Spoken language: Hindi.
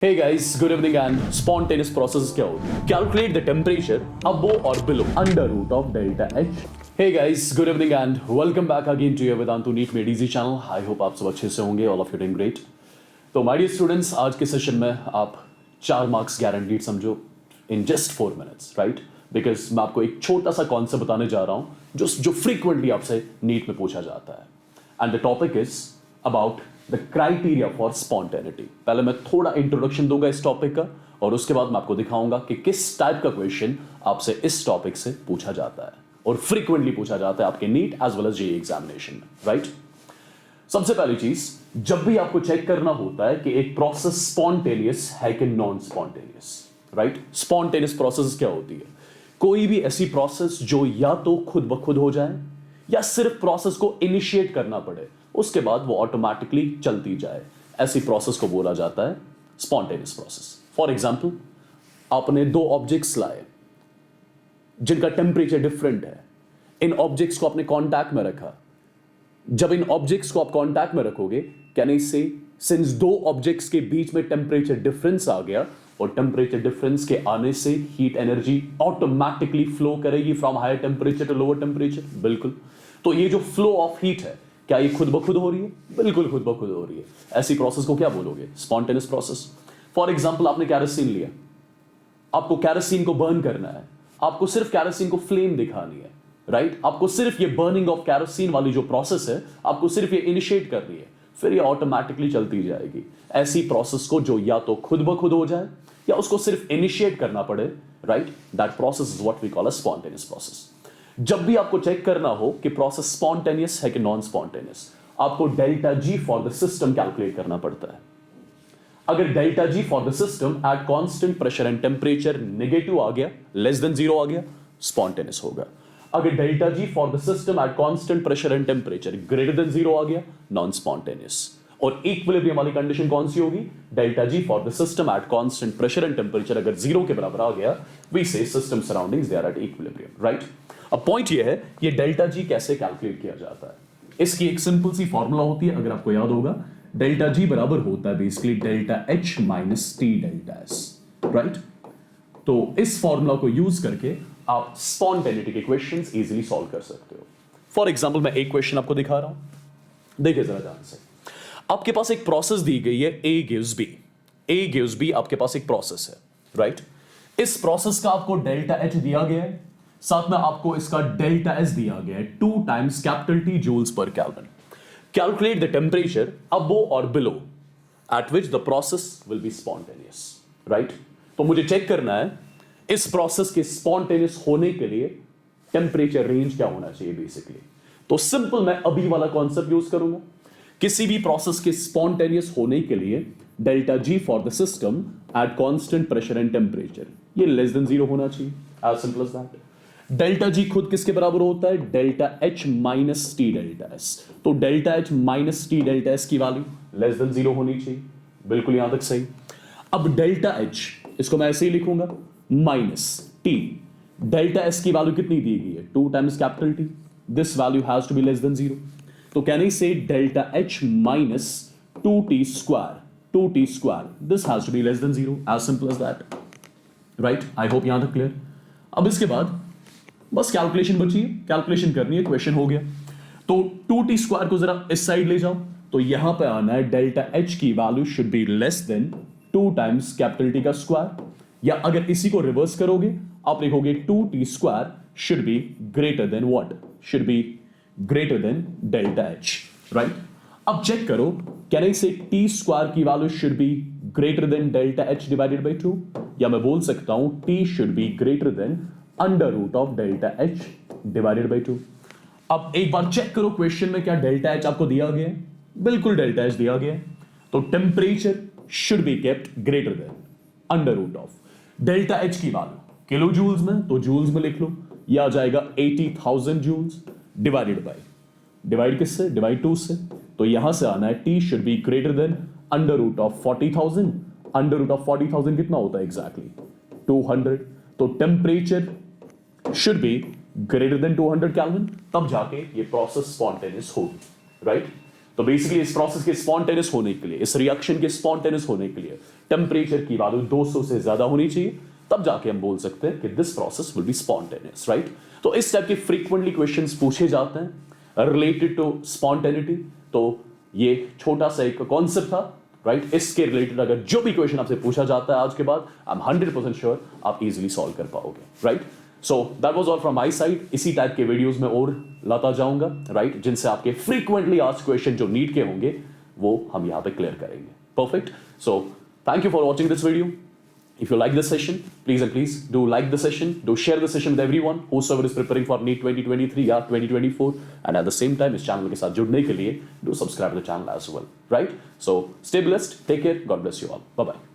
Hey guys, good evening and spontaneous processes क्या होती है? Calculate the temperature above or below under root of delta H. Hey guys, good evening and welcome back again to your Vedantu NEET Made Easy channel. I hope आप सब अच्छे से होंगे, all of you doing great. तो my dear students, आज के सेशन में आप 4 मार्क्स गारंटीड समझो in just 4 minutes, right? Because मैं आपको एक छोटा सा कॉन्सेप्ट बताने जा रहा हूँ जो फ्रीक्वेंटली आपसे नीट में पूछा जाता है. And the topic is about the criteria for spontaneity. पहले मैं थोड़ा इंट्रोडक्शन दूंगा इस टॉपिक का और उसके बाद मैं आपको दिखाऊंगा कि किस टाइप का क्वेश्चन आपसे इस टॉपिक से पूछा जाता है और फ्रीक्वेंटली पूछा जाता है आपके NEET as well as JEE examination में, राइट? सबसे पहली चीज, जब भी आपको चेक करना होता है कि एक प्रोसेस स्पॉन्टेनियस है कि non spontaneous, right? Spontaneous process क्या होती है? कोई भी ऐसी प्रोसेस जो या तो खुद ब खुद हो जाए या सिर्फ प्रोसेस को इनिशिएट करना पड़े, उसके बाद वो ऑटोमेटिकली चलती जाए, ऐसी प्रोसेस को बोला जाता है स्पॉन्टेनियस प्रोसेस. फॉर एग्जाम्पल, आपने 2 ऑब्जेक्ट्स लाए जिनका टेम्परेचर डिफरेंट है. इन ऑब्जेक्ट्स को आपने कांटेक्ट में रखा. जब इन ऑब्जेक्ट्स को आप कांटेक्ट में रखोगे, कैन आई से सिंस 2 ऑब्जेक्ट्स के बीच में टेम्परेचर डिफरेंस आ गया और टेम्परेचर डिफरेंस के आने से हीट एनर्जी ऑटोमेटिकली फ्लो करेगी from higher temperature to lower temperature. बिल्कुल. तो ये जो फ्लो ऑफ हीट है, क्या ये खुद ब खुद हो रही है? बिल्कुल खुद ब खुद हो रही है. ऐसी प्रोसेस को क्या बोलोगे? Spontaneous process. फॉर एग्जांपल, आपने कैरोसिन लिया, आपको कैरोसिन को बर्न करना है, आपको सिर्फ कैरोसिन को फ्लेम दिखानी है, राइट? आपको सिर्फ ये बर्निंग ऑफ कैरोसिन वाली जो प्रोसेस है, आपको सिर्फ ये इनिशिएट करनी है, फिर ये ऑटोमेटिकली चलती जाएगी. ऐसी प्रोसेस को जो या तो खुद ब खुद हो जाए या उसको सिर्फ इनिशिएट करना पड़े, right? That process is what we call a spontaneous process. जब भी आपको चेक करना हो कि प्रोसेस स्पॉन्टेनियस है कि नॉन स्पॉन्टेनियस, आपको delta G for the system calculate करना पड़ता है. अगर delta G for the system at constant pressure and temperature negative आ गया, लेस देन 0 आ गया, स्पॉन्टेनियस होगा. अगर delta G for the system at constant pressure and temperature greater than 0 आ गया, नॉन स्पॉन्टेनियस. और इक्विलिब्रियम वाली कंडीशन कौन सी होगी? Delta G for the system at constant pressure and temperature अगर 0 के बराबर आ गया, we say system surroundings they are at equilibrium, right? अब पॉइंट ये है, ये डेल्टा जी कैसे कैलकुलेट किया जाता है. इसकी एक सिंपल सी फॉर्मूला होती है, अगर आपको याद होगा, डेल्टा जी बराबर होता है basically delta H minus T delta S, right? तो इस फॉर्मूला को यूज करके आप स्पॉन्टेनिटी के क्वेश्चंस इजीली सॉल्व कर सकते हो. फॉर एग्जांपल, मैं एक क्वेश्चन आपको दिखा रहा हूं, देखिए जरा ध्यान से. आपके पास एक प्रोसेस दी गई है, A gives B. A gives B आपके पास एक प्रोसेस है, राइट? इस प्रोसेस का आपको डेल्टा एच दिया गया है, साथ में आपको इसका डेल्टा एस दिया गया है 2 टाइम्स कैपिटल T जूल्स पर kelvin. Calculate the temperature above और below at which the process will be spontaneous, right? तो मुझे चेक करना है इस प्रोसेस के स्पॉन्टेनियस होने के लिए टेम्परेचर रेंज क्या होना चाहिए बेसिकली. तो सिंपल मैं अभी वाला कॉन्सेप्ट यूज करूंगा. किसी भी प्रोसेस के स्पॉन्टेनियस होने के लिए delta G for the system at constant pressure and temperature ये लेस देन 0 होना चाहिए. As simple as that. Delta G खुद किसके बराबर होता है? Delta H minus T delta S. तो delta H minus T delta S की वैल्यू लेस देन 0 होनी चाहिए. बिल्कुल यहां तक सही. अब डेल्टा एच, इसको मैं ऐसे ही लिखूंगा, माइनस टी. डेल्टा एस की वैल्यू कितनी दी गई है? 2 times capital T. This value has to be less than 0. तो can I say delta H minus 2t square, 2t square, this has to be less than 0. As simple as that, right? I hope यहां तक क्लियर. अब इसके बाद बस कैलकुलेशन बची है, कैलकुलेशन करनी है, क्वेश्चन हो गया. तो 2t स्क्वायर को जरा इस साइड ले जाओ, तो यहां पे आना है डेल्टा एच की value should be less then 2 times capital T का स्क्वायर, या अगर इसी को रिवर्स करोगे आप लिखोगे 2t square should be greater then what? Should be greater then delta H, right? अब चेक करो, कैन आई से टी स्क्वायर की value should be greater then delta H divided by 2, या मैं बोल सकता हूं T should be greater than under root of delta H divided by 2. अब एक बार चेक करो क्वेश्चन में क्या डेल्टा एच आपको दिया गया है? बिल्कुल डेल्टा एच दिया गया है. तो temperature should be kept greater than under root of delta H की वैल्यू किलो जूल्स में, तो जूल्स में लिख लो, यह आ जाएगा 80,000 जूल्स डिवाइडेड बाई, डिवाइड किससे? डिवाइड 2 से. तो यहां से आना है T should be greater than under root of 40,000. Under root of 40,000 कितना होता है एग्जैक्टली? 200. तो temperature should be greater than 200 kelvin, तब जाके ये प्रोसेस स्पॉन्टेनियस होगी, राइट? तो बेसिकली इस प्रोसेस के स्पॉन्टेनियस होने के लिए, इस रिएक्शन के स्पॉन्टेनियस होने के लिए टेम्परेचर की वैल्यू 200 से ज्यादा होनी चाहिए, तब जाके हम बोल सकते हैं कि this process will be spontaneous, right. तो इस टाइप के फ्रीक्वेंटली क्वेश्चंस पूछे जाते हैं रिलेटेड टू स्पॉन्टेनिटी। तो ये छोटा सा एक कॉन्सेप्ट था, राइट। इसके रिलेटेड अगर जो भी क्वेश्चन आपसे पूछा जाता है आज के बाद, आई एम 100% श्योर आप इजीली सॉल्व कर पाओगे, right. So that was all from my side. इसी टाइप के वीडियोस में और लाता जाऊंगा, राइट, जिनसे आपके फ्रीक्वेंटली आस्क्ड क्वेश्चन जो नीट के होंगे वो हम यहाँ पे क्लियर करेंगे। Perfect. So thank you for watching this video. If you like this session, please do like the session, do share the session with everyone whosoever is preparing for NEET 2023 या 2024, and at the same time इस चैनल के साथ जुड़ने के लिए do subscribe to the channel as well, right? So stay blessed, take care, God bless you all, bye bye.